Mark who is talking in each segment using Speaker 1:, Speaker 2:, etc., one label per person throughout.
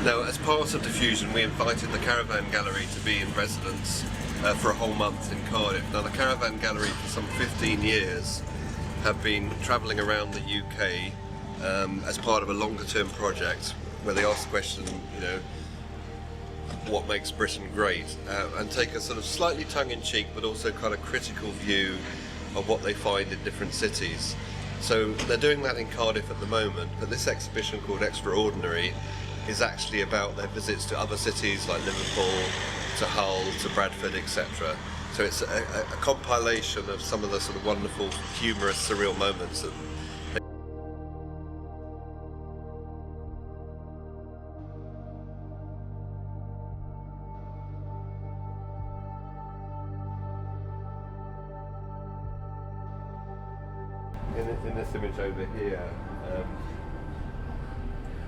Speaker 1: Now, as part of Diffusion, we invited the Caravan Gallery to be in residence for a whole month in Cardiff. Now, the Caravan Gallery for some 15 years have been travelling around the UK as part of a longer-term project where they ask the question, you know, what makes Britain great, and take a sort of slightly tongue-in-cheek but also kind of critical view of what they find in different cities. So they're doing that in Cardiff at the moment, but this exhibition called Extraordinary is actually about their visits to other cities like Liverpool, to Hull, to Bradford, etc. So it's a compilation of some of the sort of wonderful, humorous, surreal moments that in this image over here,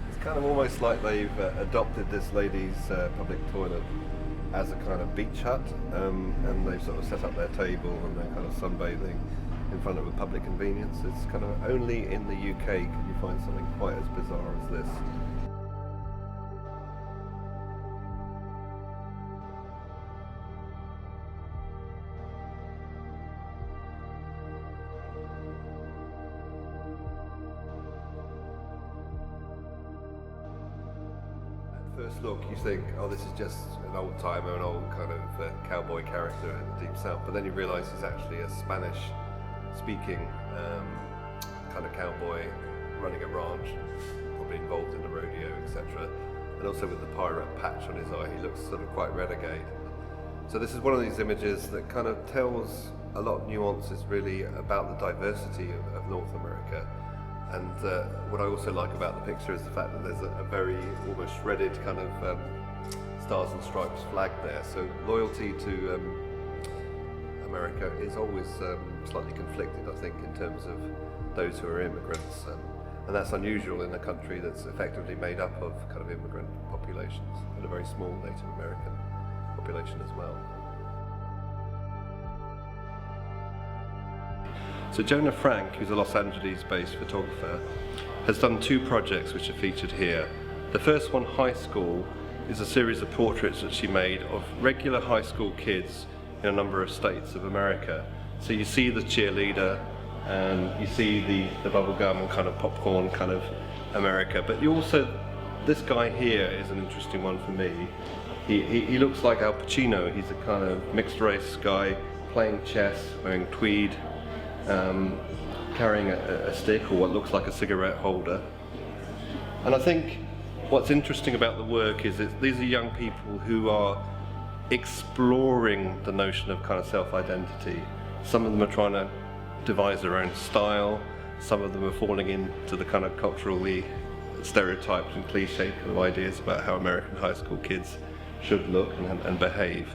Speaker 1: it's kind of almost like they've adopted this lady's public toilet as a kind of beach hut, and they've sort of set up their table and they're kind of sunbathing in front of a public convenience. It's kind of only in the UK can you find something quite as bizarre as this. First look, you think, oh, this is just an old timer, an old kind of cowboy character in the deep south, but then you realise he's actually a Spanish-speaking kind of cowboy running a ranch, probably involved in the rodeo, etc. And also with the pirate patch on his eye, he looks sort of quite renegade. So this is one of these images that kind of tells a lot of nuances really about the diversity of North America. And what I also like about the picture is the fact that there's a very almost shredded kind of stars and stripes flag there. So loyalty to America is always slightly conflicted, I think, in terms of those who are immigrants. And that's unusual in a country that's effectively made up of kind of immigrant populations and a very small Native American population as well. So Jonah Frank, who's a Los Angeles-based photographer, has done two projects which are featured here. The first one, High School, is a series of portraits that she made of regular high school kids in a number of states of America. So you see the cheerleader, and you see the bubblegum kind of popcorn kind of America, but you also, this guy here is an interesting one for me. He looks like Al Pacino. He's a kind of mixed race guy playing chess, wearing tweed, carrying a stick or what looks like a cigarette holder. And I think what's interesting about the work is that these are young people who are exploring the notion of kind of self-identity. Some of them are trying to devise their own style, some of them are falling into the kind of culturally stereotyped and cliched kind of ideas about how American high school kids should look and behave.